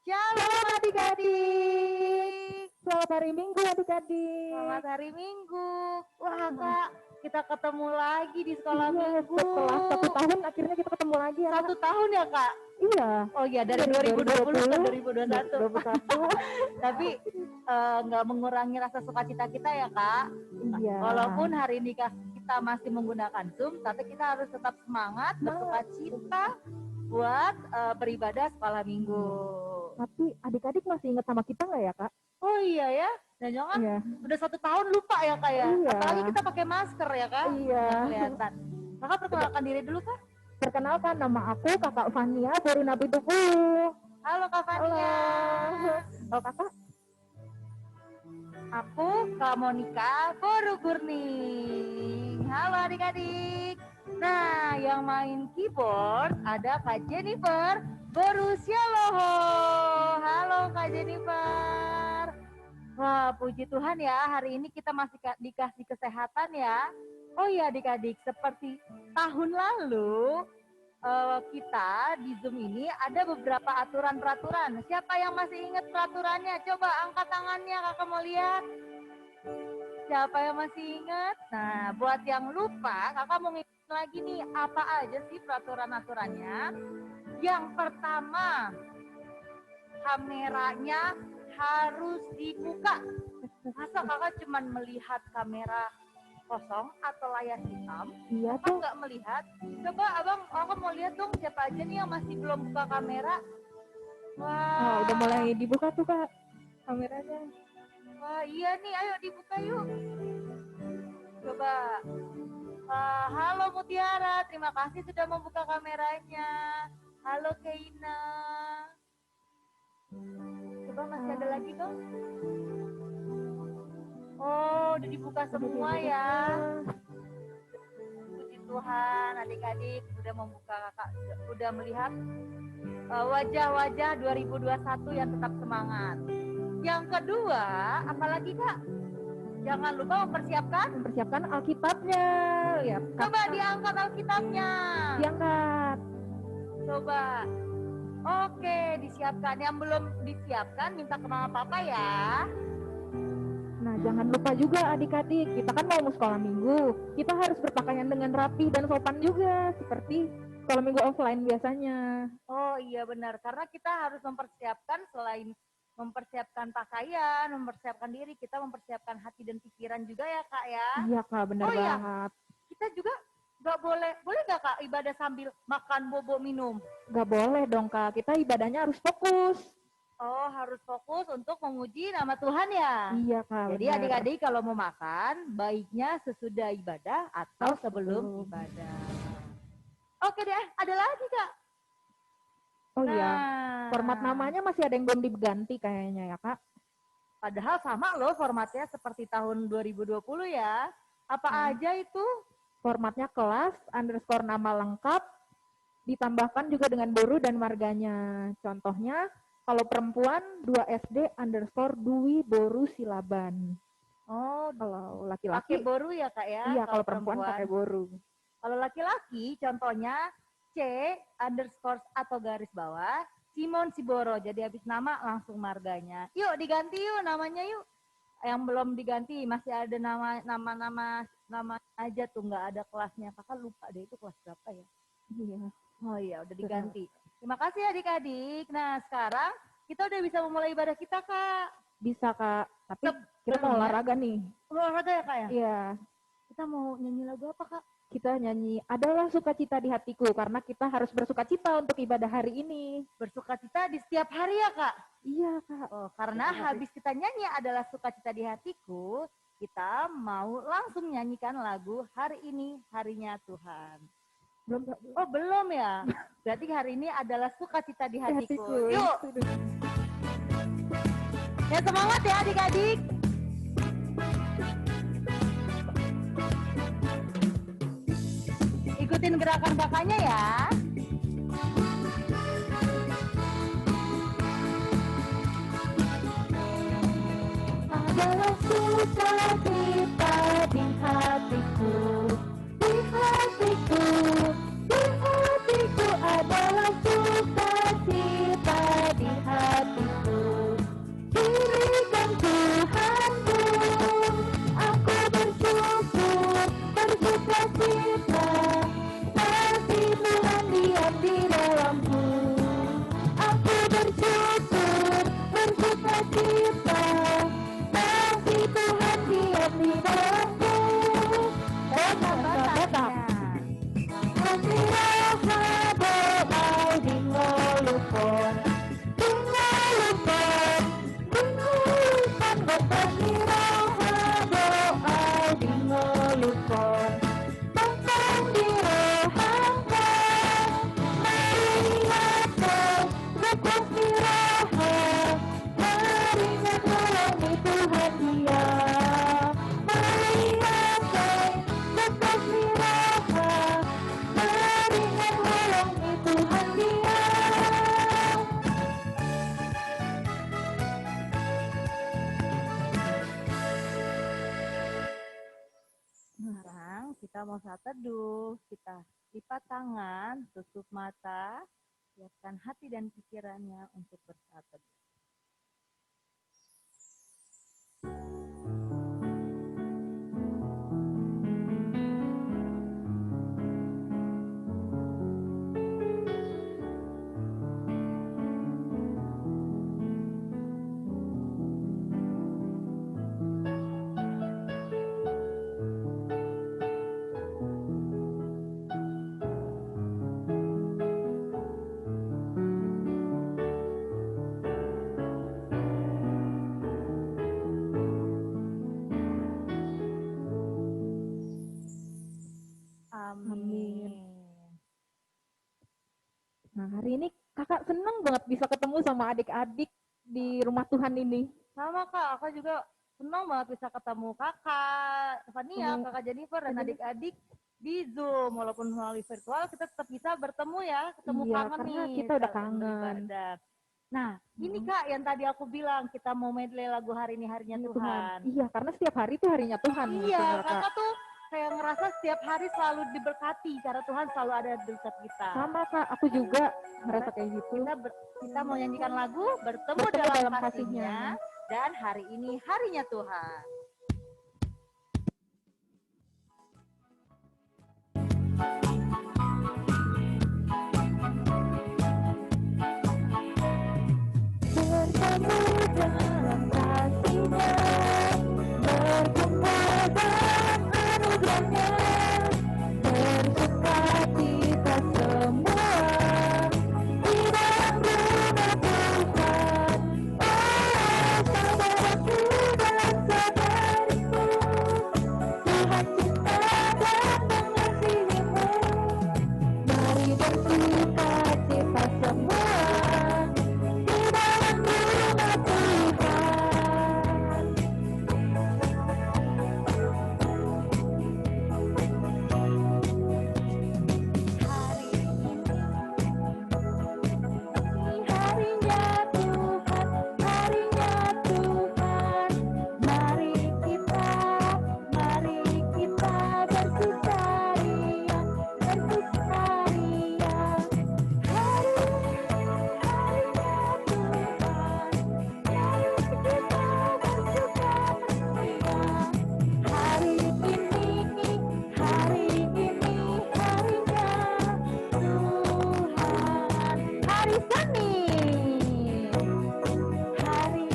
Shalom adik-adik. Selamat hari Minggu adik-adik. Selamat hari Minggu. Wah Kak, kita ketemu lagi di sekolah Iya, Minggu. setelah 1 tahun akhirnya kita ketemu lagi ya. 1 tahun ya Kak? Iya. Oh iya, dari 2020 ke 2021. 2021. Tapi nggak mengurangi rasa sukacita kita ya Kak. Iya. Walaupun hari ini kita masih menggunakan Zoom, tapi kita harus tetap semangat, bersukacita buat beribadah sekolah Minggu. Tapi adik-adik masih ingat sama kita nggak ya Kak? Oh iya ya, dan jangan Iya. udah 1 tahun lupa ya Kak ya. Iya. Apalagi kita pakai masker ya Kak. Iya. Nggak kelihatan. Kakak perkenalkan diri dulu Kak. Perkenalkan, nama aku Kakak Fania dari Nabi Tubuh. Halo Kak Fania. Halo Kakak. Aku Kak Monica Boru Gurning. Halo adik-adik. Nah, yang main keyboard ada Kak Jennifer Borusialoho. Halo Kak Jennifer. Wah, puji Tuhan ya, hari ini kita masih dikasih kesehatan ya. Oh iya adik-adik, seperti tahun lalu kita di Zoom ini ada beberapa aturan-peraturan. Siapa yang masih ingat peraturannya? Coba angkat tangannya, kakak mau lihat. Siapa yang masih ingat? Nah, buat yang lupa, kakak mau nginget lagi nih, apa aja sih peraturan-aturannya? Yang pertama, kameranya harus dibuka. Masa kakak cuma melihat kamera kosong atau layar hitam? Iya Kakak tuh. nggak melihat? Coba aku mau lihat dong siapa aja nih yang masih belum buka kamera. Wah, Udah mulai dibuka tuh Kak kameranya. Wah iya nih, ayo dibuka yuk. Coba. Halo Mutiara, terima kasih sudah membuka kameranya. Halo Keina. Coba masih ada lagi dong. Oh, udah dibuka semua ya. Puji Tuhan, adik-adik udah membuka, kakak udah melihat wajah-wajah 2021 yang tetap semangat. Yang kedua, apalagi Kak? Jangan lupa mempersiapkan Alkitabnya. Ya, Coba diangkat Alkitabnya. Diangkat. Coba. Oke, disiapkan. Yang belum disiapkan minta ke mama papa ya. Nah, jangan lupa juga adik-adik, kita kan mau sekolah minggu. Kita harus berpakaian dengan rapi dan sopan juga, seperti sekolah minggu offline biasanya. Oh iya benar, karena kita harus mempersiapkan, selain mempersiapkan pakaian, mempersiapkan diri, kita mempersiapkan hati dan pikiran juga ya Kak ya. Iya Kak, benar banget. Iya. Kita juga nggak boleh nggak Kak ibadah sambil makan bobo minum? Nggak boleh dong Kak, kita ibadahnya harus fokus. Oh, harus fokus untuk memuji nama Tuhan ya? Iya Kak. Jadi benar. adik-adik kalau mau makan, baiknya sesudah ibadah atau sebelum ibadah. Oke deh, ada lagi Kak? Oh iya, format namanya masih ada yang belum diganti kayaknya ya Kak. Padahal sama loh formatnya seperti tahun 2020 ya. Apa aja itu? Formatnya kelas, _ nama lengkap, ditambahkan juga dengan boru dan marganya. Contohnya, kalau perempuan 2SD _ Dwi Boru Silaban. Oh, kalau laki-laki pakai boru ya Kak ya? Iya, kalau perempuan pakai boru. Kalau laki-laki contohnya C _ atau garis bawah Simon Siboro. Jadi habis nama langsung marganya. Yuk diganti yuk namanya yuk. Yang belum diganti masih ada nama aja tuh, nggak ada kelasnya. Kakak lupa deh itu kelas berapa ya? Iya. Oh iya udah diganti. Terima kasih adik-adik. Nah sekarang kita udah bisa memulai ibadah kita Kak. Bisa Kak. Tapi kita mau olahraga nih. Olahraga ya Kak ya? Iya. Kita mau nyanyi lagu apa Kak? Kita nyanyi Adalah Sukacita di Hatiku, karena kita harus bersukacita untuk ibadah hari ini. Bersukacita di setiap hari ya Kak? Iya Kak. Oh, karena habis kita nyanyi Adalah Sukacita di Hatiku, kita mau langsung nyanyikan lagu Hari Ini Harinya Tuhan. Belum ya? Berarti hari ini adalah sukacita di hatiku. Yuk! Ya semangat ya adik-adik! Ikutin gerakan kakaknya ya. Adalah sukacita di hatiku, di hatiku, di hatiku adalah sukacita di hatiku. kita mau saat teduh, kita lipat tangan, tutup mata, siapkan hati dan pikirannya untuk bersaat teduh. Amin. Nah, hari ini kakak seneng banget bisa ketemu sama adik-adik di rumah Tuhan ini. Sama Kak, aku juga senang banget bisa ketemu Kakak Fania, Kakak Jennifer, dan adik-adik di Zoom. Walaupun melalui virtual, kita tetap bisa bertemu ya, ketemu Iya, kangen karena nih. kita udah saat kangen. beribadah. Nah, ini Kak yang tadi aku bilang, kita mau medley lagu hari ini harinya Iya, Tuhan. Iya, karena setiap hari itu harinya Tuhan. Iya, gitu, Kakak. Kakak tuh kayak ngerasa setiap hari selalu diberkati, karena Tuhan selalu ada di dekat kita. Sama Kak, aku juga ngerasa kayak gitu. Kita mau nyanyikan lagu bertemu dalam kasih-Nya, dan hari ini harinya Tuhan. Bertemu dalam kasih-Nya, berjumpa dalam anugerah-Nya, bersuka cita semua di dalam rumah Tuhan. Oh, saudaraku dan saudariku, Tuhan cinta dan mengasihimu. Mari bersuka cita semua di dalam rumah Tuhan. Harinya Tuhan, harinya Tuhan. Mari kita bersukaria, bersukaria. Harinya Tuhan, mari kita bersukaria. Hari ini harinya Tuhan. Hari Senin, hari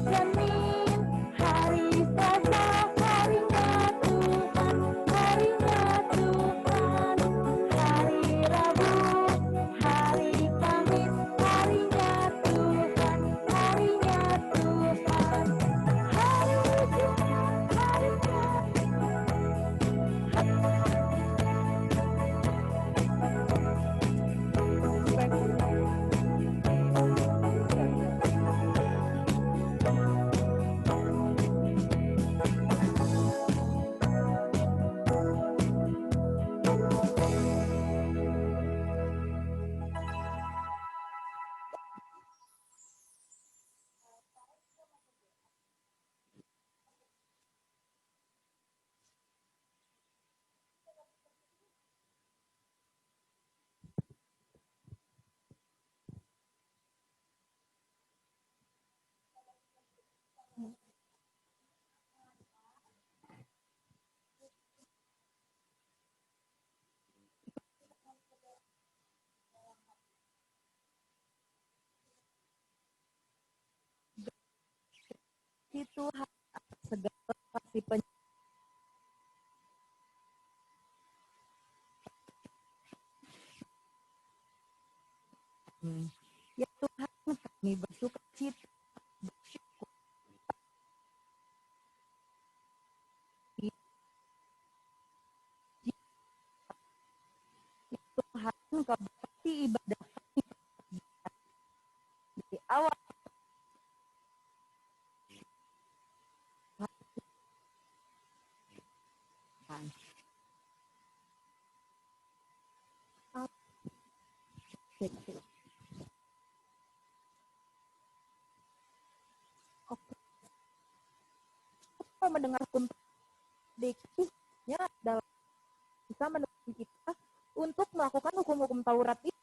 Senin, hari Selasa, harinya Tuhan, harinya Tuhan. Hari Rabu, hari Kamis, harinya Tuhan, harinya Tuhan. Hari Jumat, harinya Tuhan segala kasih penyertaan. Ya Tuhan, kami bersuka cita, bersyukur. Ya Tuhan, Kau berkati ibadah kami di awal Tuhan. Oke. Apa mendengar kuntuk dik melakukan hukum-hukum Taurat itu.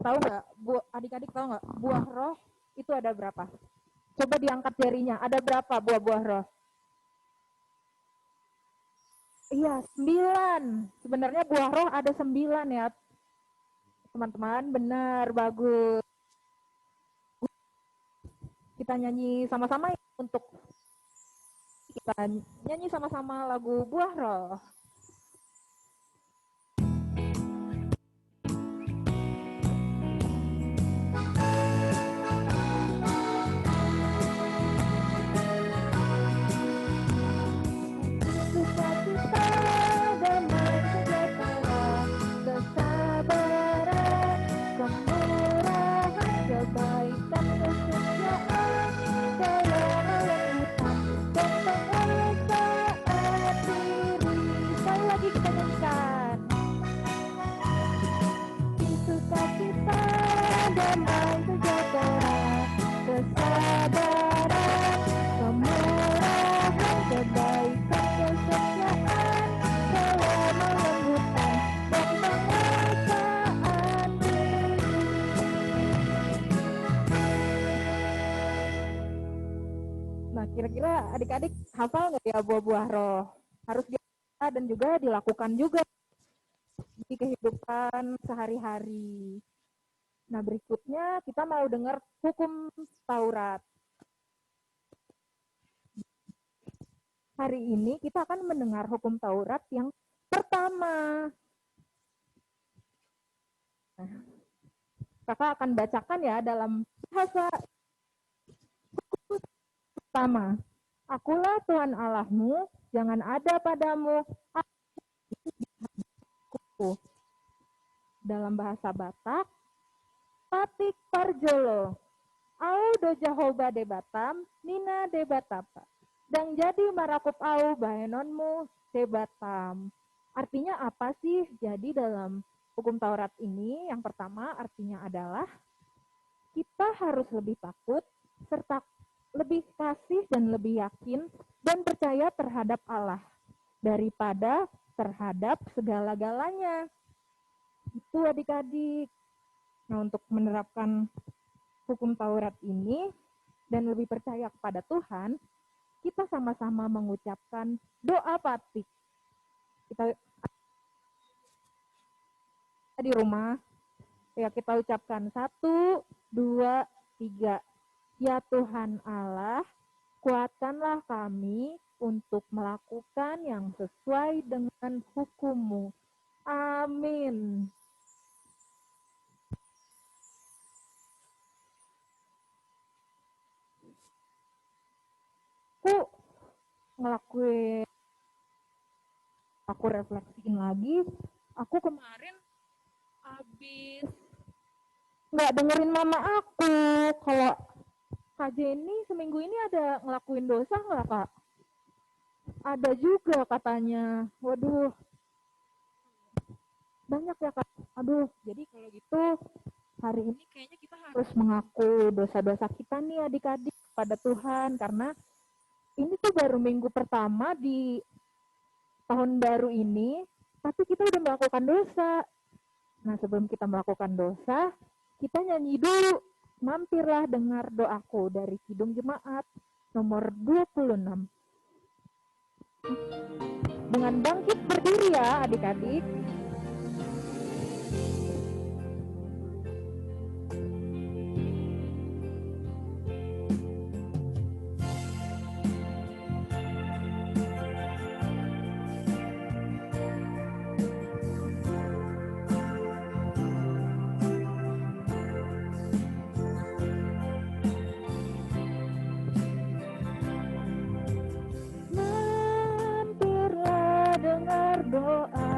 Tahu nggak, adik-adik tahu nggak buah roh itu ada berapa? Coba diangkat jarinya, ada berapa buah-buah roh? Iya, 9. Sebenarnya buah roh ada 9 ya, teman-teman. Benar, bagus. Kita nyanyi sama-sama untuk kita nyanyi sama-sama lagu Buah Roh. Nah, kira-kira adik-adik hafal nggak ya buah-buah roh? Harus dibaca dan juga dilakukan juga di kehidupan sehari-hari. Nah, berikutnya kita mau dengar hukum Taurat. Hari ini kita akan mendengar hukum Taurat yang pertama. Nah, kakak akan bacakan ya dalam bahasa pertama. Akulah Tuhan Allahmu, jangan ada padamu aku. Dalam bahasa Batak, Patik Parjolo, au do Jahoba de Batam, Nina de Batapa. Dan jadi marakup au bahenonmu de Batam. Artinya apa sih? Jadi dalam hukum Taurat ini, yang pertama artinya adalah kita harus lebih takut, serta lebih kasih dan lebih yakin dan percaya terhadap Allah daripada terhadap segala-galanya. Itu adik-adik. Nah, untuk menerapkan hukum Taurat ini dan lebih percaya kepada Tuhan, kita sama-sama mengucapkan doa Patik. Kita di rumah, ya kita ucapkan 1, 2, 3. Ya Tuhan Allah, kuatkanlah kami untuk melakukan yang sesuai dengan hukum-Mu. Amin. Aku refleksiin lagi, aku kemarin habis nggak dengerin mama aku. Kalau Kak Jenny seminggu ini ada ngelakuin dosa nggak, Kak? Ada juga katanya. Waduh, banyak ya, Kak. Aduh, jadi kalau gitu hari ini kayaknya kita harus mengaku dosa-dosa kita nih adik-adik kepada Tuhan, karena ini tuh baru minggu pertama di tahun baru ini, tapi kita udah melakukan dosa. Nah, sebelum kita melakukan dosa, kita nyanyi dulu. Mampirlah dengar doaku dari Kidung Jemaat nomor 26. Dengan bangkit berdiri ya adik-adik. Mampirlah dengar doa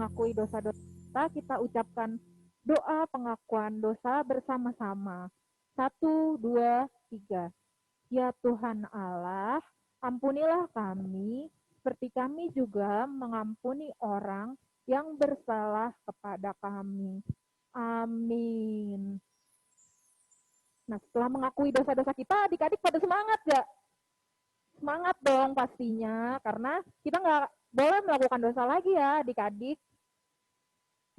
mengakui dosa-dosa, kita ucapkan doa pengakuan dosa bersama-sama. 1, 2, 3. Ya Tuhan Allah, ampunilah kami, seperti kami juga mengampuni orang yang bersalah kepada kami. Amin. Nah, setelah mengakui dosa-dosa kita, adik-adik pada semangat gak? Semangat dong pastinya, karena kita nggak boleh melakukan dosa lagi ya adik-adik.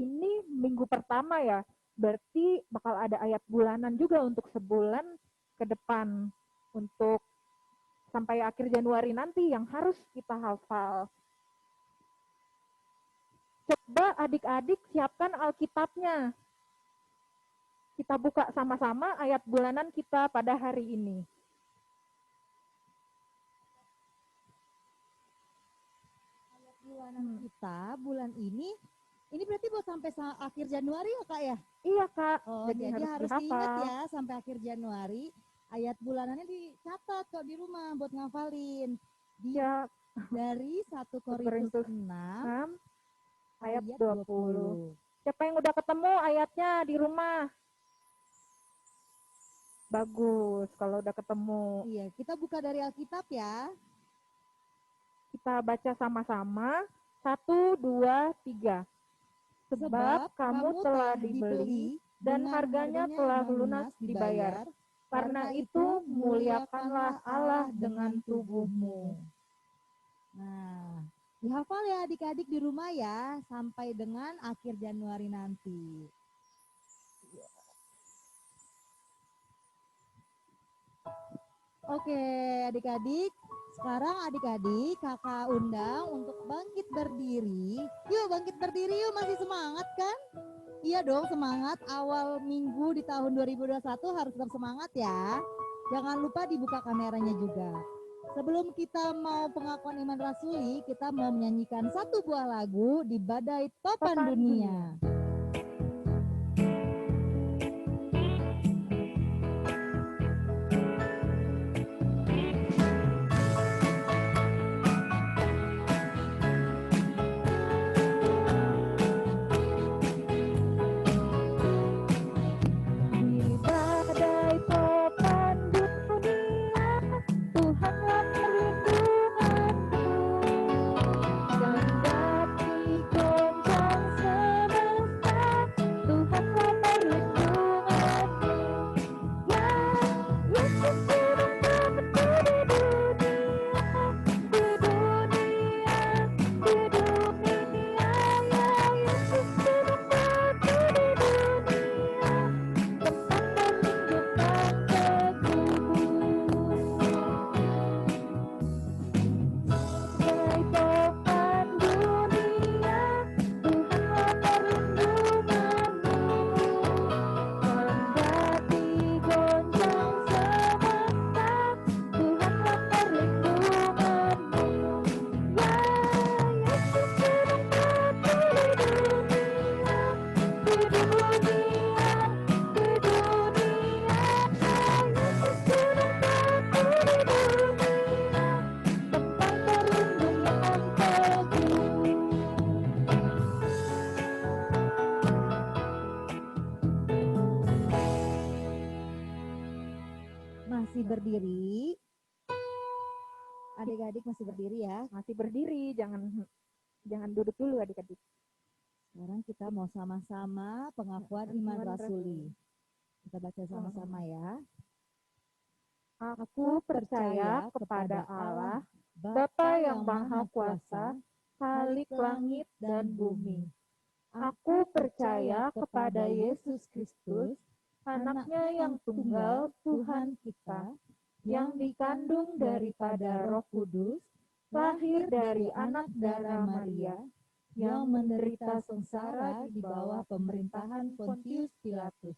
Ini minggu pertama ya, berarti bakal ada ayat bulanan juga untuk sebulan ke depan, untuk sampai akhir Januari nanti yang harus kita hafal. Coba adik-adik siapkan Alkitabnya. Kita buka sama-sama ayat bulanan kita pada hari ini. Ayat bulanan kita bulan ini berarti buat sampai akhir Januari ya Kak ya? Iya Kak, Oh, jadi harus dihafal. diingat ya sampai akhir Januari. Ayat bulanannya dicatat kok di rumah buat ngafalin. Ya, Dari 1 Korintus 6 ayat ayat 20. Siapa yang udah ketemu ayatnya di rumah? Bagus, kalau udah ketemu. Iya, kita buka dari Alkitab ya. Kita baca sama-sama. 1, 2, 3. Sebab kamu telah dibeli dan harganya telah lunas dibayar. Karena itu muliakanlah Allah dengan tubuhmu. Nah, dihafal ya adik-adik di rumah ya sampai dengan akhir Januari nanti. Oke, adik-adik. Sekarang adik-adik kakak undang untuk bangkit berdiri. Yuk bangkit berdiri yuk, masih semangat kan? Iya dong, semangat. Awal minggu di tahun 2021 harus tetap semangat ya. Jangan lupa dibuka kameranya juga. Sebelum kita mau pengakuan iman rasuli, kita mau menyanyikan satu buah lagu di Badai Topan Dunia. Masih berdiri. Adik-adik masih berdiri ya. Masih berdiri, jangan duduk dulu adik-adik. Sekarang kita mau sama-sama pengakuan iman rasuli. Kita baca sama-sama ya. Aku percaya kepada Allah, Bapa yang Maha Kuasa, Khalik langit dan bumi. Aku percaya kepada Yesus Kristus, Anaknya yang tunggal Tuhan kita, yang dikandung daripada Roh Kudus, lahir dari anak darah Maria, yang menderita sengsara di bawah pemerintahan Pontius Pilatus,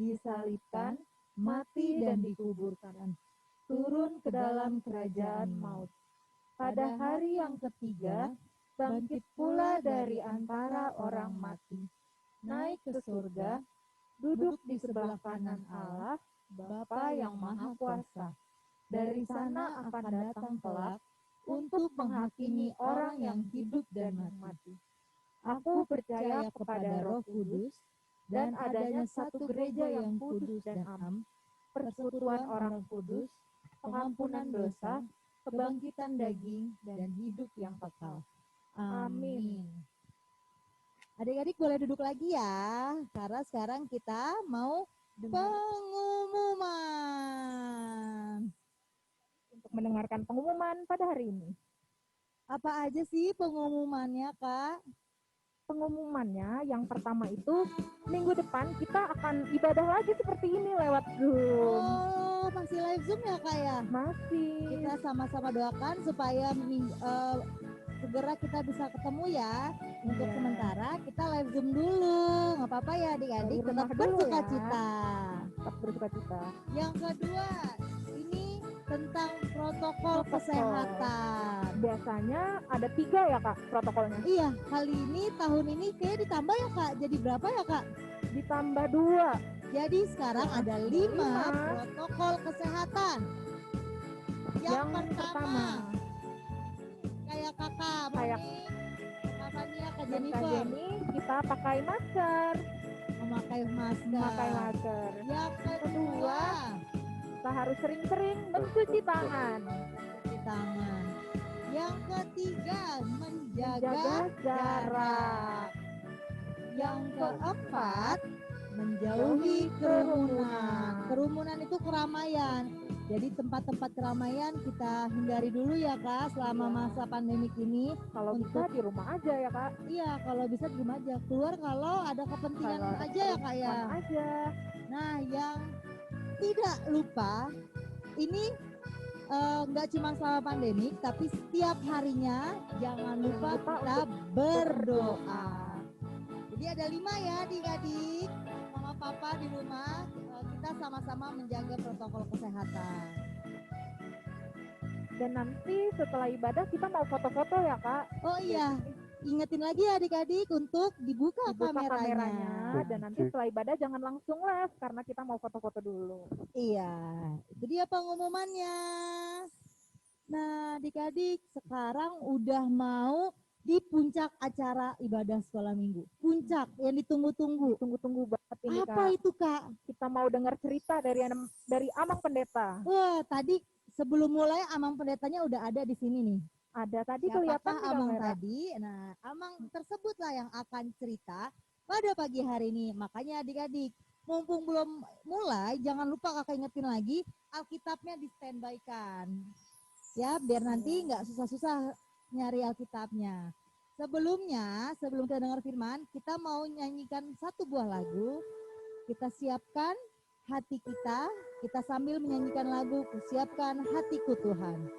disalibkan, mati dan dikuburkan, turun ke dalam kerajaan maut. Pada hari yang ketiga, bangkit pula dari antara orang mati, naik ke surga, duduk di sebelah kanan Allah, Bapa yang Maha Kuasa. Dari sana akan datang kelak untuk menghakimi orang yang hidup dan mati. Aku percaya kepada Roh Kudus dan adanya satu gereja yang kudus dan am, persekutuan orang kudus, pengampunan dosa, kebangkitan daging, dan hidup yang kekal. Amin. Adik-adik boleh duduk lagi ya, karena sekarang kita mau pengumuman. Untuk mendengarkan pengumuman pada hari ini. Apa aja sih pengumumannya, Kak? Pengumumannya yang pertama itu minggu depan kita akan ibadah lagi seperti ini lewat Zoom. Oh, masih live Zoom ya, Kak ya? Masih. Kita sama-sama doakan supaya segera kita bisa ketemu ya. Untuk Iya. sementara kita live Zoom dulu. Nggak apa-apa ya adik-adik, Dari tetap rumah dulu bersuka ya. cita. Tetap bersuka-cita. Yang kedua, ini tentang protokol kesehatan. Biasanya ada 3 ya Kak protokolnya. Iya, kali ini tahun ini kayak ditambah ya Kak. Jadi berapa ya Kak? Ditambah 2. Jadi sekarang ada 5 protokol kesehatan. Yang pertama, kayak kakak, Kayak Kak Fania, Kak dan Kak Jennifer, Jenny, kita pakai masker. memakai masker. Memakai masker. Yang kedua, Kita harus sering-sering mencuci tangan. cuci tangan. Yang ketiga, menjaga jarak. Yang keempat, menjauhi kerumunan. Kerumunan itu keramaian. Jadi tempat-tempat keramaian kita hindari dulu ya Kak selama masa pandemik ini. Kalau bisa di rumah aja ya Kak. Iya, kalau bisa di rumah aja. Keluar kalau ada kepentingan Kalau aja ya Kak ya. aja. Nah, yang tidak lupa ini nggak cuma selama pandemik, tapi setiap harinya jangan lupa kita berdoa. Jadi ada 5 ya adik-adik, mama papa di rumah, kita sama-sama menjaga protokol kesehatan. Dan nanti setelah ibadah kita mau foto-foto ya Kak. Oh iya, ingetin lagi ya adik-adik untuk dibuka kameranya. Dan nanti setelah ibadah jangan langsung live karena kita mau foto-foto dulu. Iya, itu dia pengumumannya. Nah, adik-adik sekarang udah mau di puncak acara ibadah sekolah minggu. Puncak yang ditunggu-tunggu. Tunggu-tunggu banget ini Apa Kak. itu Kak? Kita mau dengar cerita dari Amang Pendeta. Wah, tadi sebelum mulai Amang Pendetanya udah ada di sini nih. Ada tadi Siapakah kelihatan di Amang kamera. tadi? Nah, Amang tersebutlah yang akan cerita pada pagi hari ini. Makanya adik-adik, mumpung belum mulai, jangan lupa kakak ingetin lagi, Alkitabnya di standby-kan. Ya, biar nanti nggak susah-susah nyari Alkitabnya. Sebelumnya, sebelum kita dengar firman, kita mau nyanyikan satu buah lagu. Kita siapkan hati kita sambil menyanyikan lagu, Kusiapkan Hatiku Tuhan.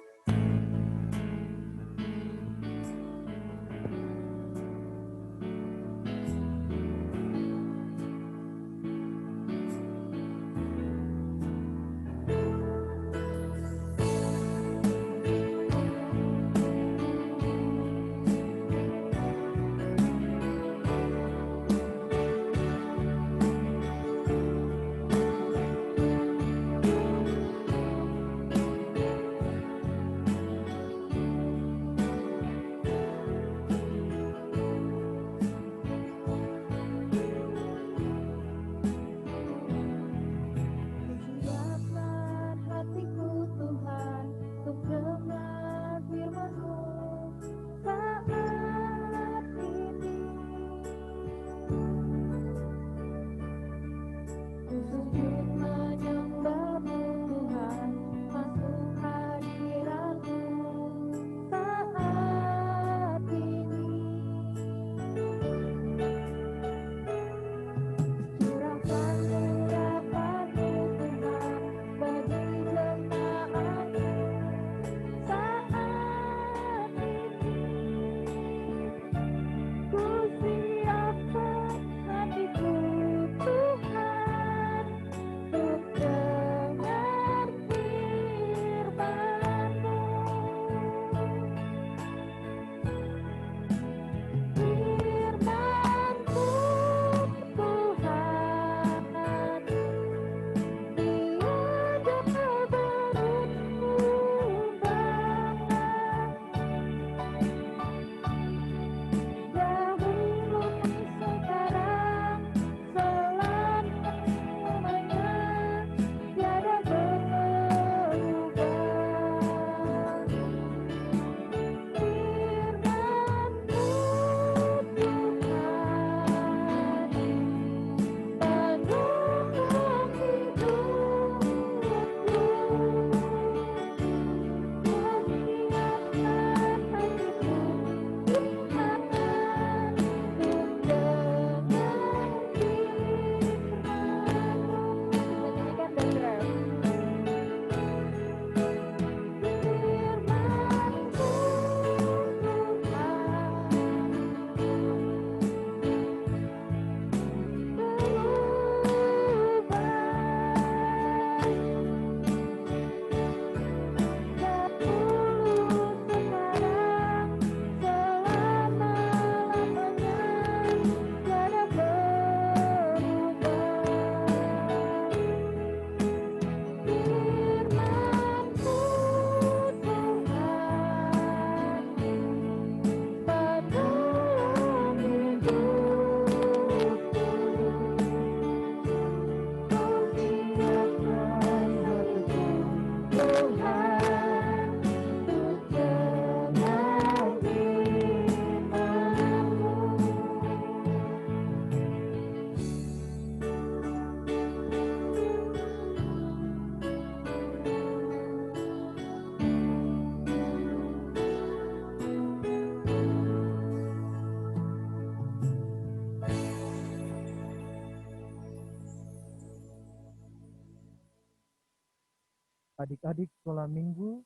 Adik-adik sekolah minggu,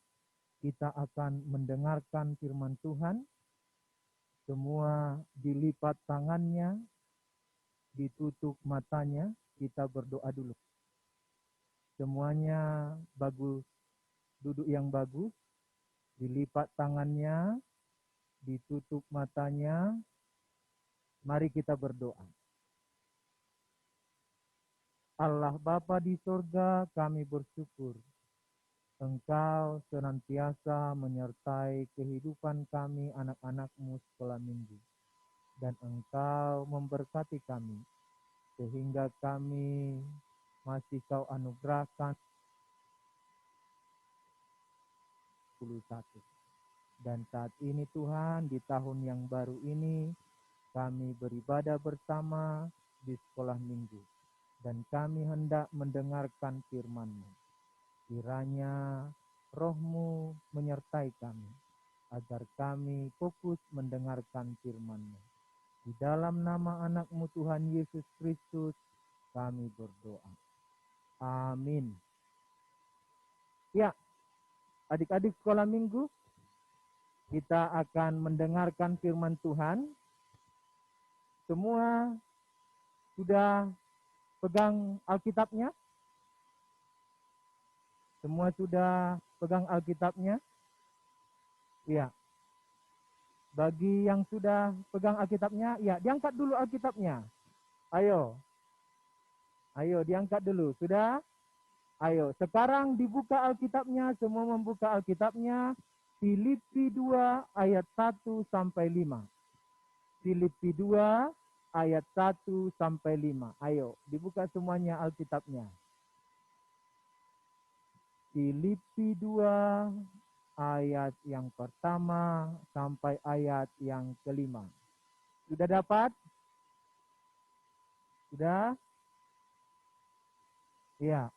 kita akan mendengarkan firman Tuhan. Semua dilipat tangannya, ditutup matanya, kita berdoa dulu. Semuanya bagus, duduk yang bagus, dilipat tangannya, ditutup matanya. Mari kita berdoa. Allah Bapa di sorga, kami bersyukur Engkau senantiasa menyertai kehidupan kami anak-anak-Mu sekolah minggu. Dan Engkau memberkati kami, sehingga kami masih Kau anugerahkan 11. Dan saat ini Tuhan, di tahun yang baru ini, kami beribadah bersama di sekolah minggu. Dan kami hendak mendengarkan firman-Mu. Kiranya Roh-Mu menyertai kami, agar kami fokus mendengarkan firman-Mu. Di dalam nama anak-Mu Tuhan Yesus Kristus, kami berdoa. Amin. Ya, adik-adik sekolah minggu, kita akan mendengarkan firman Tuhan. Semua sudah pegang Alkitabnya? Semua sudah pegang Alkitabnya? Ya. Bagi yang sudah pegang Alkitabnya, ya diangkat dulu Alkitabnya. Ayo. Ayo diangkat dulu. Sudah? Ayo, sekarang dibuka Alkitabnya, semua membuka Alkitabnya. Filipi 2 ayat 1 sampai 5. Filipi 2 ayat 1 sampai 5. Ayo, dibuka semuanya Alkitabnya. Filipi 2 ayat yang pertama sampai ayat yang kelima. Sudah dapat? Sudah? Ya.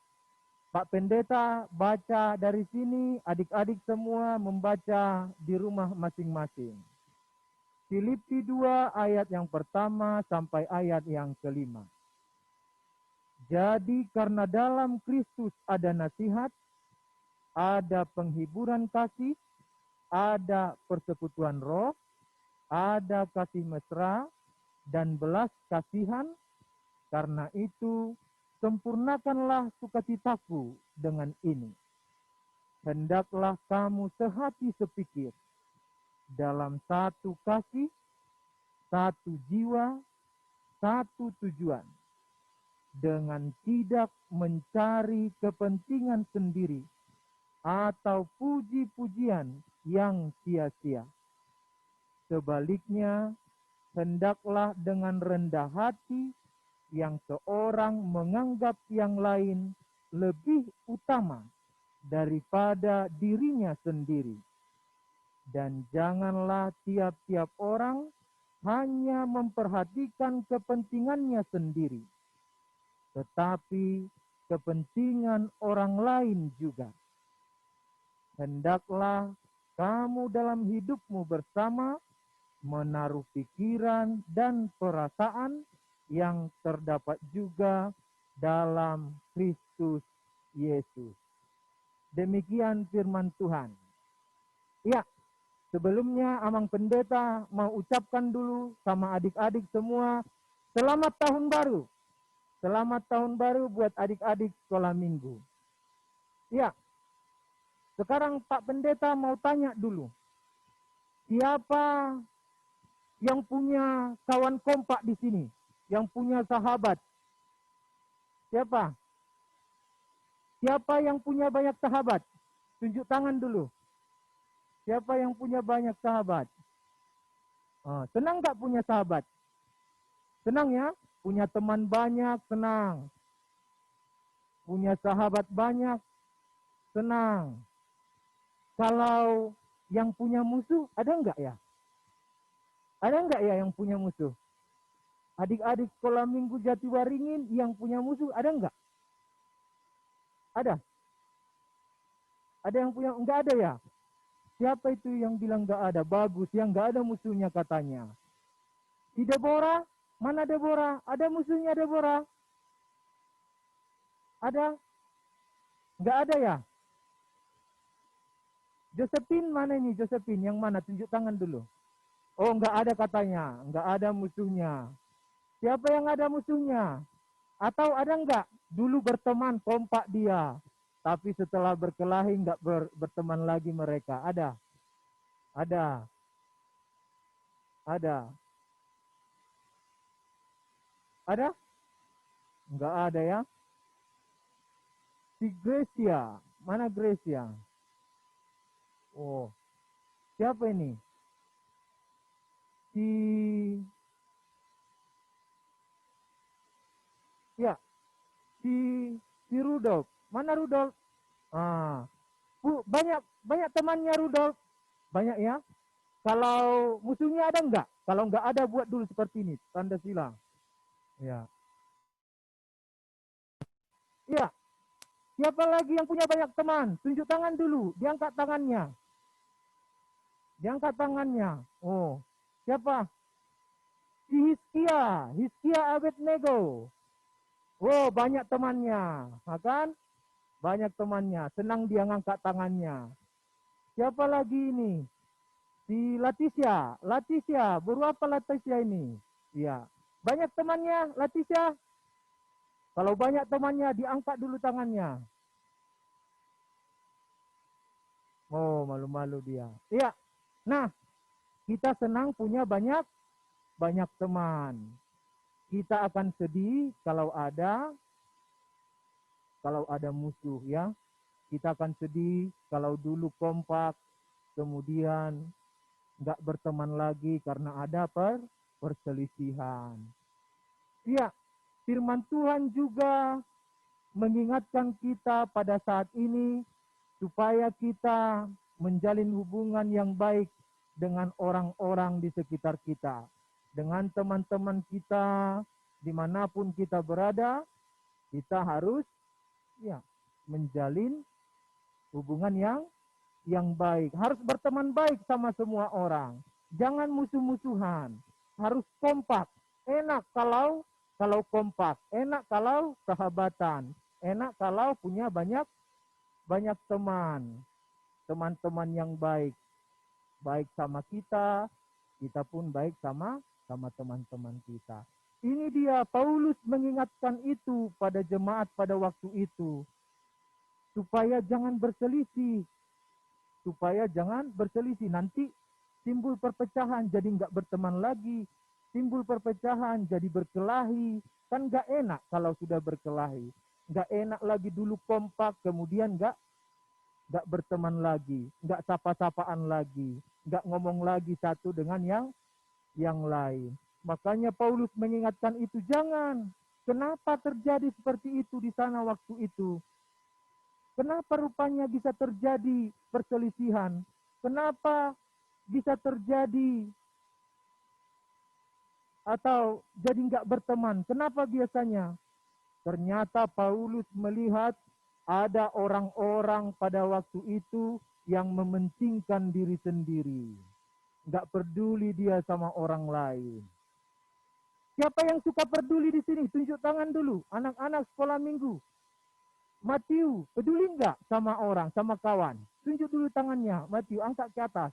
Pak Pendeta baca dari sini, adik-adik semua membaca di rumah masing-masing. Filipi 2 ayat yang pertama sampai ayat yang kelima. Jadi karena dalam Kristus ada nasihat, ada penghiburan kasih, ada persekutuan roh, ada kasih mesra, dan belas kasihan. Karena itu, sempurnakanlah sukacitaku dengan ini. Hendaklah kamu sehati sepikir, dalam satu kasih, satu jiwa, satu tujuan, dengan tidak mencari kepentingan sendiri atau puji-pujian yang sia-sia. Sebaliknya, hendaklah dengan rendah hati yang seorang menganggap yang lain lebih utama daripada dirinya sendiri. Dan janganlah tiap-tiap orang hanya memperhatikan kepentingannya sendiri, tetapi kepentingan orang lain juga. Hendaklah kamu dalam hidupmu bersama menaruh pikiran dan perasaan yang terdapat juga dalam Kristus Yesus. Demikian firman Tuhan. Ya, sebelumnya Amang Pendeta mau ucapkan dulu sama adik-adik semua, selamat tahun baru. Selamat tahun baru buat adik-adik sekolah minggu. Ya, sekarang Pak Pendeta mau tanya dulu. Siapa yang punya kawan kompak di sini? Yang punya sahabat? Siapa? Siapa yang punya banyak sahabat? Tunjuk tangan dulu. Siapa yang punya banyak sahabat? Oh, senang gak punya sahabat? Senang ya? Punya teman banyak, senang. Punya sahabat banyak, senang. Kalau yang punya musuh, ada enggak ya? Ada enggak ya yang punya musuh? Adik-adik sekolah minggu Jatiwaringin yang punya musuh, ada enggak? Ada? Ada yang punya? Enggak ada ya? Siapa itu yang bilang enggak ada? Bagus, yang enggak ada musuhnya katanya. Si Deborah? Mana Deborah? Ada musuhnya Deborah? Ada? Enggak ada ya? Josephine mana ini? Josephine yang mana? Tunjuk tangan dulu. Oh, enggak ada katanya. Enggak ada musuhnya. Siapa yang ada musuhnya? Atau ada enggak? Dulu berteman kompak dia. Tapi setelah berkelahi enggak berteman lagi mereka. Ada? Ada. Ada. Ada? Enggak ada ya. Si Gracia. Mana Gracia? Oh, siapa ini? Si ya, si si Rudolf. Mana Rudolf? Ah, banyak banyak temannya Rudolf. Banyak ya. Kalau musuhnya ada enggak? Kalau enggak ada buat dulu seperti ini, tanda silang. Ya. Ya, siapa lagi yang punya banyak teman? Tunjuk tangan dulu, diangkat tangannya. Diangkat tangannya. Oh, siapa? Si Hizkia, Hizkia Abednego. Oh, banyak temannya, kan? Banyak temannya, senang dia ngangkat tangannya. Siapa lagi ini? Si Leticia, Leticia, baru apa Leticia ini? Iya, banyak temannya Leticia. Kalau banyak temannya, diangkat dulu tangannya. Oh, malu-malu dia. Iya, nah, kita senang punya banyak teman. Kita akan sedih kalau ada musuh ya. Kita akan sedih kalau dulu kompak, kemudian nggak berteman lagi karena ada perselisihan. Iya, firman Tuhan juga mengingatkan kita pada saat ini supaya kita menjalin hubungan yang baik dengan orang-orang di sekitar kita, dengan teman-teman kita, dimanapun kita berada, kita harus ya menjalin hubungan yang baik. Harus berteman baik sama semua orang. Jangan musuh-musuhan. Harus kompak. Enak kalau kompak. Enak kalau sahabatan. Enak kalau punya banyak teman. Teman-teman yang baik. Baik sama kita, kita pun baik sama teman-teman kita. Ini dia Paulus mengingatkan itu pada jemaat pada waktu itu. Supaya jangan berselisih. Nanti timbul perpecahan jadi nggak berteman lagi, timbul perpecahan jadi berkelahi, kan nggak enak kalau sudah berkelahi, nggak enak lagi dulu kompak kemudian nggak berteman lagi, nggak sapa-sapaan lagi, nggak ngomong lagi satu dengan yang lain. Makanya Paulus mengingatkan itu, jangan. Kenapa terjadi seperti itu di sana waktu itu? Kenapa rupanya bisa terjadi perselisihan? Kenapa bisa terjadi atau jadi nggak berteman? Kenapa biasanya? Ternyata Paulus melihat ada orang-orang pada waktu itu yang mementingkan diri sendiri. Nggak peduli dia sama orang lain. Siapa yang suka peduli di sini? Tunjuk tangan dulu. Anak-anak sekolah minggu. Matthew, peduli enggak sama orang, sama kawan? Tunjuk dulu tangannya, Matthew, angkat ke atas.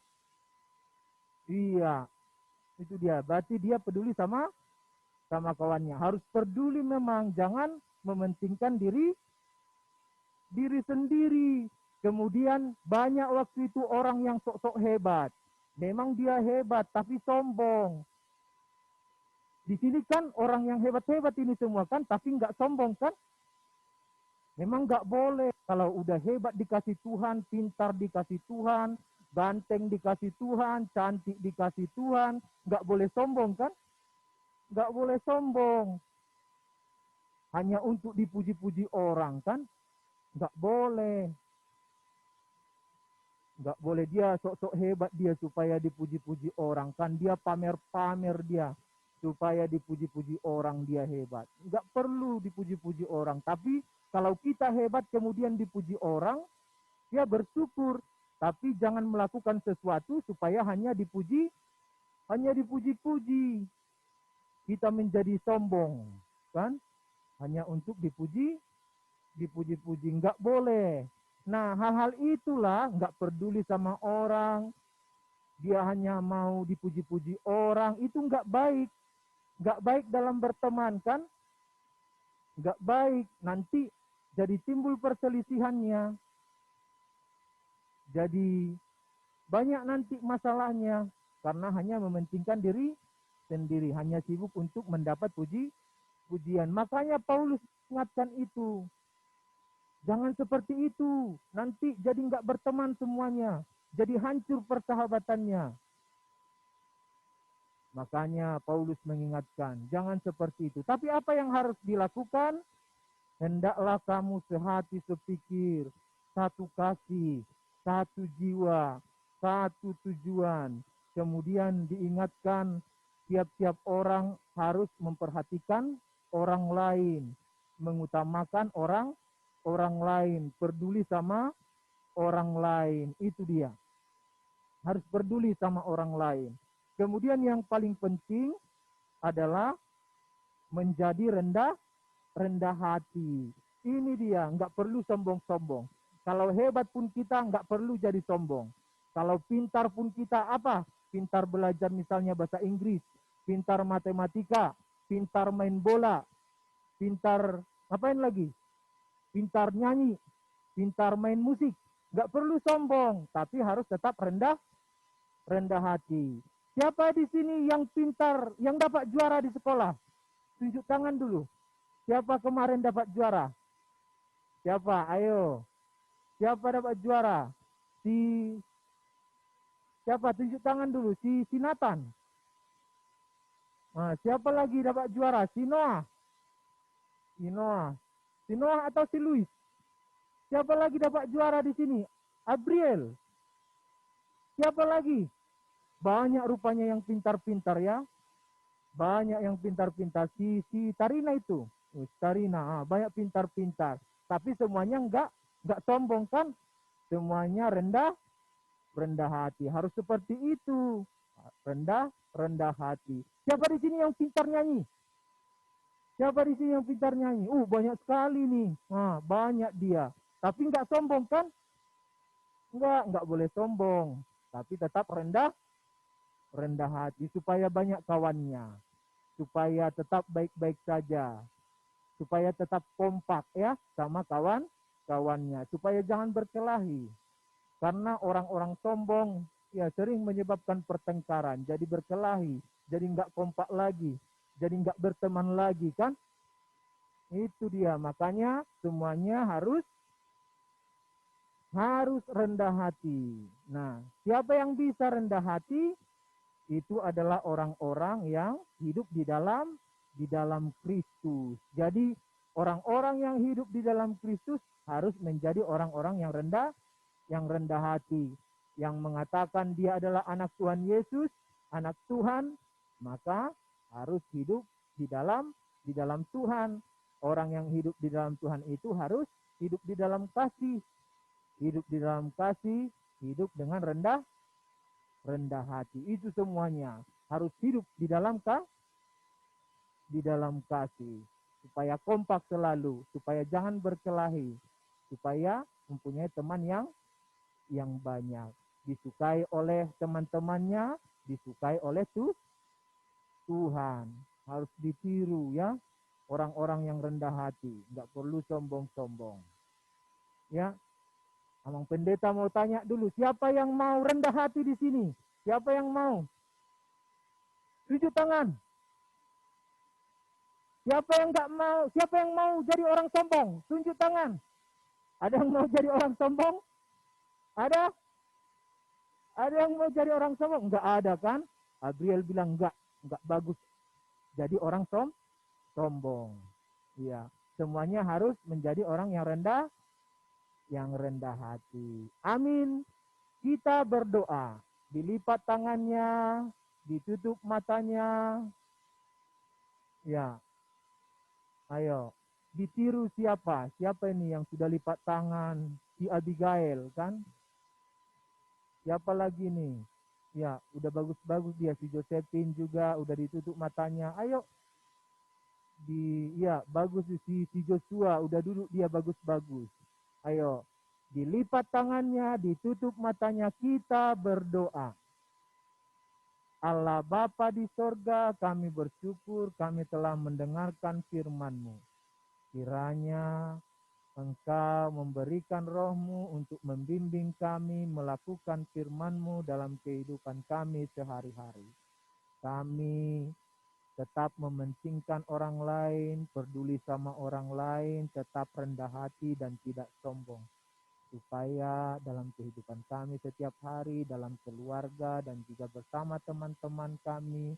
Iya, itu dia. Berarti dia peduli sama kawannya. Harus peduli memang, jangan mementingkan diri sendiri. Kemudian banyak waktu itu orang yang sok-sok hebat. Memang dia hebat, tapi sombong. Di sini kan orang yang hebat-hebat ini semua kan, tapi nggak sombong kan? Memang nggak boleh. Kalau udah hebat dikasih Tuhan, pintar dikasih Tuhan, ganteng dikasih Tuhan, cantik dikasih Tuhan, nggak boleh sombong kan? Nggak boleh sombong. Hanya untuk dipuji-puji orang kan? Nggak boleh. Nggak boleh dia sok-sok hebat dia supaya dipuji-puji orang kan? Dia pamer-pamer dia supaya dipuji-puji orang dia hebat. Nggak perlu dipuji-puji orang. Tapi kalau kita hebat kemudian dipuji orang, ya bersyukur. Tapi jangan melakukan sesuatu supaya hanya dipuji-puji. Kita menjadi sombong, kan? Hanya untuk dipuji-puji. Nggak boleh. Nah, hal-hal itulah nggak peduli sama orang, dia hanya mau dipuji-puji orang, itu nggak baik. Nggak baik dalam berteman kan? Nggak baik. Nanti jadi timbul perselisihannya. Jadi banyak nanti masalahnya karena hanya mementingkan diri sendiri, hanya sibuk untuk mendapat pujian. Makanya Paulus ingatkan itu. Jangan seperti itu. Nanti jadi nggak berteman semuanya. Jadi hancur persahabatannya. Makanya Paulus mengingatkan, jangan seperti itu. Tapi apa yang harus dilakukan? Hendaklah kamu sehati sepikir, satu kasih, satu jiwa, satu tujuan. Kemudian diingatkan, tiap-tiap orang harus memperhatikan orang lain, mengutamakan orang lain, peduli sama orang lain. Itu dia. Harus peduli sama orang lain. Kemudian yang paling penting adalah menjadi rendah hati. Ini dia, nggak perlu sombong-sombong. Kalau hebat pun kita nggak perlu jadi sombong. Kalau pintar pun kita apa? Pintar belajar misalnya bahasa Inggris, pintar matematika, pintar main bola, pintar ngapain lagi? Pintar nyanyi, pintar main musik. Nggak perlu sombong, tapi harus tetap rendah hati. Siapa di sini yang pintar, yang dapat juara di sekolah? Tunjuk tangan dulu. Siapa kemarin dapat juara? Siapa? Ayo. Siapa dapat juara? Siapa? Tunjuk tangan dulu. Si Nathan. Nah, siapa lagi dapat juara? Si Noah. Si Noah atau si Luis? Siapa lagi dapat juara di sini? Abriel. Siapa lagi? Banyak rupanya yang pintar-pintar ya. Banyak yang pintar-pintar. Si Tarina itu. Tarina, banyak pintar-pintar. Tapi semuanya enggak sombong kan? Semuanya rendah hati. Harus seperti itu. Rendah hati. Siapa di sini yang pintar nyanyi? Siapa di sini yang pintar nyanyi? Banyak sekali nih. Nah, banyak dia. Tapi enggak sombong kan? Enggak boleh sombong. Tapi tetap rendah hati supaya banyak kawannya. Supaya tetap baik-baik saja. Supaya tetap kompak ya sama kawannya. Supaya jangan berkelahi. Karena orang-orang sombong ya sering menyebabkan pertengkaran. Jadi berkelahi. Jadi nggak kompak lagi. Jadi nggak berteman lagi kan. Itu dia. Makanya semuanya harus rendah hati. Nah, siapa yang bisa rendah hati? Itu adalah orang-orang yang hidup di dalam Kristus. Jadi orang-orang yang hidup di dalam Kristus harus menjadi orang-orang yang rendah hati, yang mengatakan dia adalah anak Tuhan Yesus, anak Tuhan, maka harus hidup di dalam Tuhan. Orang yang hidup di dalam Tuhan itu harus hidup di dalam kasih. Hidup di dalam kasih, hidup dengan rendah hati. Itu semuanya harus hidup di dalam kasih, supaya kompak selalu, supaya jangan berkelahi, supaya mempunyai teman yang banyak, disukai oleh teman-temannya, disukai oleh Tuhan. Harus ditiru ya, orang-orang yang rendah hati, nggak perlu sombong-sombong. Ya, Abang Pendeta mau tanya dulu, siapa yang mau rendah hati di sini? Siapa yang mau? Tunjuk tangan. Siapa yang nggak mau? Siapa yang mau jadi orang sombong? Tunjuk tangan. Ada yang mau jadi orang sombong? Ada? Ada yang mau jadi orang sombong? Enggak ada kan? Gabriel bilang enggak bagus jadi orang sombong. Iya, semuanya harus menjadi orang yang rendah hati. Amin. Kita berdoa, dilipat tangannya, ditutup matanya. Ya. Ayo, ditiru siapa? Siapa ini yang sudah lipat tangan? Si Abigail kan? Siapa lagi nih? Ya, udah bagus-bagus dia. Si Josephine juga udah ditutup matanya. Ayo. Bagus si Joshua udah duduk dia bagus-bagus. Ayo, dilipat tangannya, ditutup matanya, kita berdoa. Allah Bapa di sorga, kami bersyukur kami telah mendengarkan firman-Mu. Kiranya Engkau memberikan roh-Mu untuk membimbing kami melakukan firman-Mu dalam kehidupan kami sehari-hari. Kami tetap mementingkan orang lain, peduli sama orang lain, tetap rendah hati dan tidak sombong. Supaya dalam kehidupan kami setiap hari, dalam keluarga dan juga bersama teman-teman kami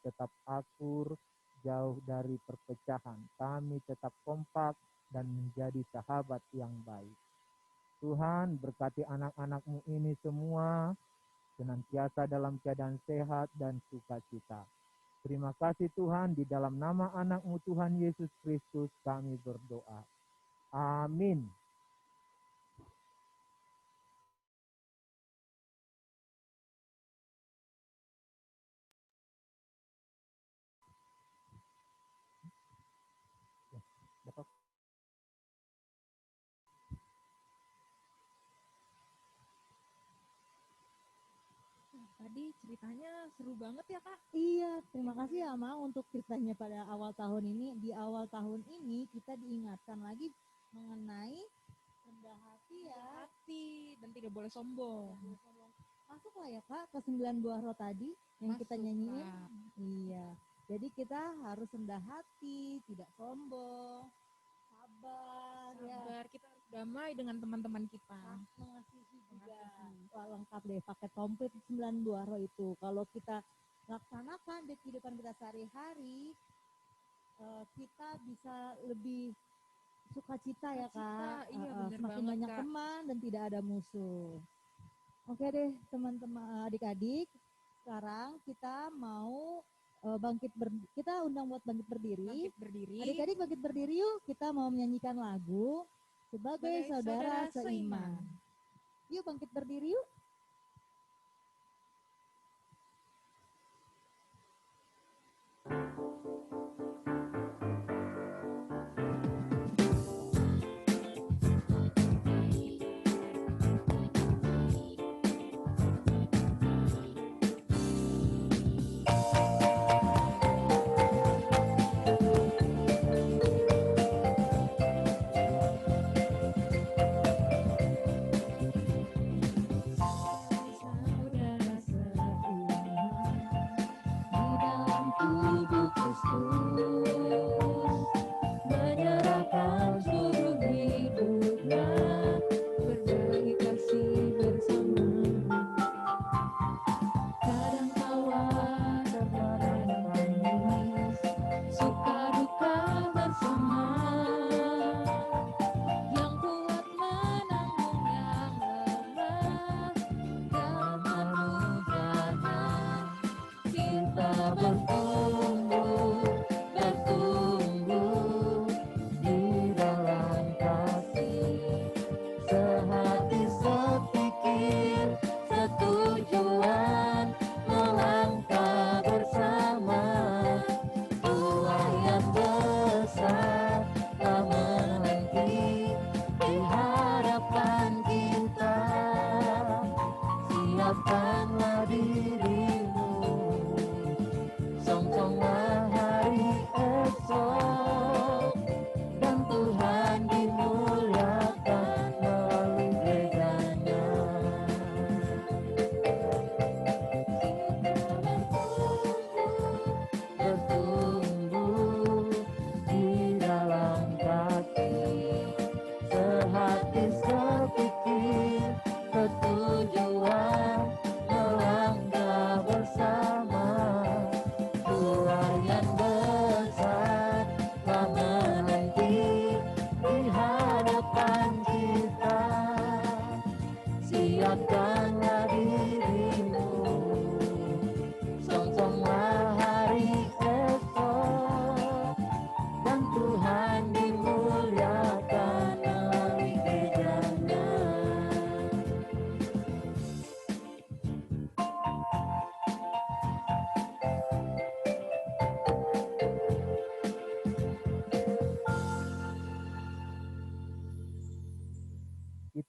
tetap akur, jauh dari perpecahan. Kami tetap kompak dan menjadi sahabat yang baik. Tuhan, berkati anak-anak-Mu ini semua, senantiasa dalam keadaan sehat dan sukacita. Terima kasih Tuhan, di dalam nama anak-Mu Tuhan Yesus Kristus kami berdoa. Amin. Tadi ceritanya seru banget ya Kak. Iya, terima kasih ya Ma untuk ceritanya pada awal tahun ini. Di awal tahun ini kita diingatkan lagi mengenai rendah hati ya. Hati dan tidak boleh sombong. Masuk lah ya Kak ke 9 buah roh tadi yang kita Masuk, nyanyiin. Kak. Iya, jadi kita harus rendah hati, tidak sombong, sabar, ya. Sabar, kita harus damai dengan teman-teman kita. Mengasihi juga. Wah, lengkap deh paket komplit 9 buah roh itu. Kalau kita laksanakan di kehidupan kita sehari-hari, kita bisa lebih sukacita ya Kak. Iya, bener semakin banget, banyak Kak. teman dan tidak ada musuh. Oke deh teman-teman, adik-adik, sekarang kita mau kita undang buat bangkit berdiri. Bangkit berdiri. Adik-adik bangkit berdiri yuk, kita mau menyanyikan lagu sebagai saudara seiman. Yuk bangkit berdiri yuk.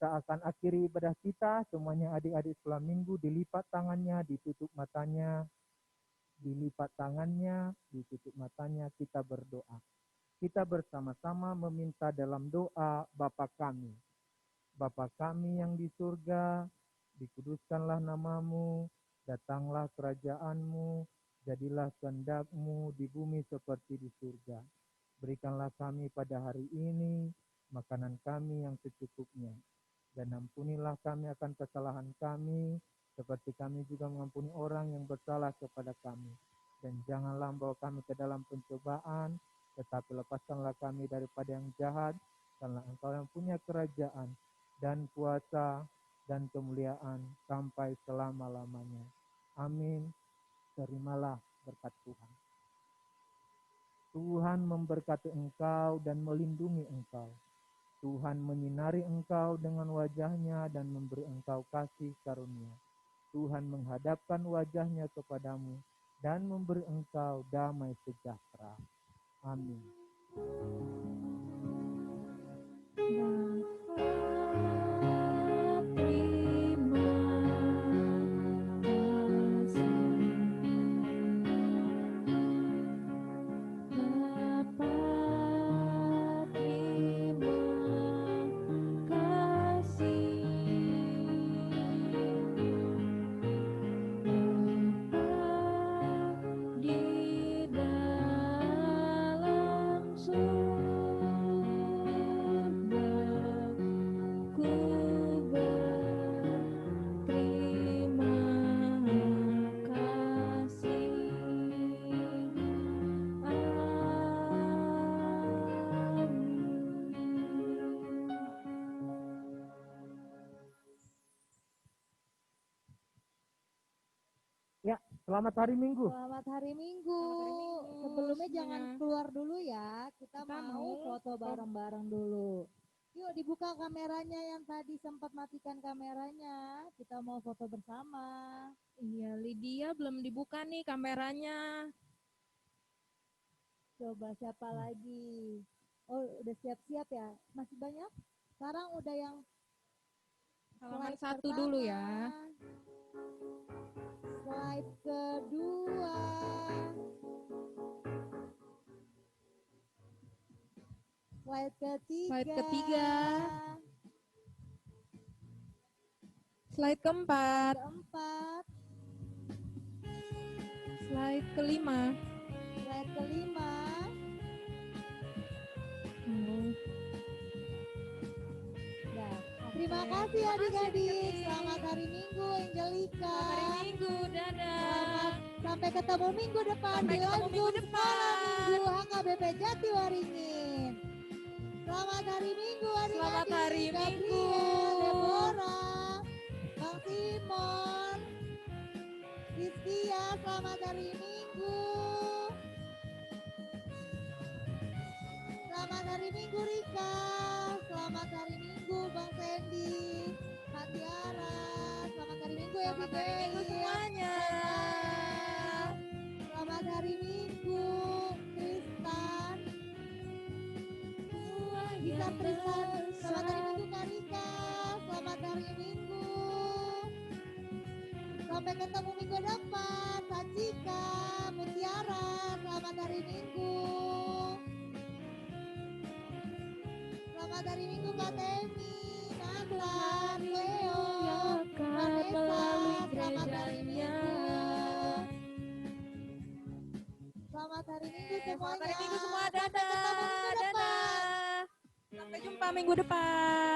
kita akan akhiri ibadah kita. Semuanya adik-adik sekolah minggu dilipat tangannya, ditutup matanya, dilipat tangannya, ditutup matanya, kita berdoa. Kita bersama-sama meminta dalam doa Bapa kami. Bapa kami yang di surga, dikuduskanlah namamu, datanglah kerajaanmu, jadilah kehendak-Mu di bumi seperti di surga. Berikanlah kami pada hari ini makanan kami yang secukupnya. Dan ampunilah kami akan kesalahan kami, seperti kami juga mengampuni orang yang bersalah kepada kami. Dan janganlah membawa kami ke dalam pencobaan, tetapi lepaskanlah kami daripada yang jahat, karena Engkau yang punya kerajaan dan kuasa dan kemuliaan sampai selama-lamanya. Amin. Terimalah berkat Tuhan. Tuhan memberkati engkau dan melindungi engkau. Tuhan menyinari engkau dengan wajah-Nya dan memberi engkau kasih karunia. Tuhan menghadapkan wajah-Nya kepadamu dan memberi engkau damai sejahtera. Amin. Ya, selamat hari Minggu. Selamat hari Minggu. Minggu Sebelumnya semuanya. jangan keluar dulu ya. Kita Kita mau mau foto bareng-bareng dulu. Yuk dibuka kameranya yang tadi sempat matikan kameranya. Kita mau foto bersama. Iya, Lydia belum dibuka nih kameranya. Coba siapa lagi? Oh, udah siap-siap ya? Masih banyak? Sekarang udah yang Halaman slide 1 dulu pertama. ya. Slide kedua. Slide ketiga. Slide ketiga. Slide keempat. Keempat. Slide kelima. Slide kelima. Nah, terima kasih adik-adik. Selamat hari Minggu, Angelika. Hari Minggu, dadah. Sampai ketemu minggu depan Sampai di ketemu live minggu Zoom depan. Sekolah Minggu HKBP Jatiwaringin. Selamat hari Minggu adik-adik. Selamat hari Minggu. Gabriel, Deborah, Bang Simon, Rizkia, selamat hari Minggu. Selamat hari Minggu Rika. Selamat hari Minggu Bang Sandy, Kak Tiara. Selamat hari Minggu ya Selamat hari Minggu semuanya. Selamat hari Minggu Tristan. Bisa Tristan. Selamat hari Minggu Kak Rika. Selamat hari Minggu. Sampai ketemu minggu depan. Sacika, Mutiara. Selamat hari Minggu. Selamat hari Minggu Kak Temi, Nathan, Leo, Vanessa. Selamat hari Minggu. Selamat hari Minggu semuanya. Selamat hari Minggu semua, Sampai ketemu dadah. minggu depan. Dadah. Sampai jumpa minggu depan.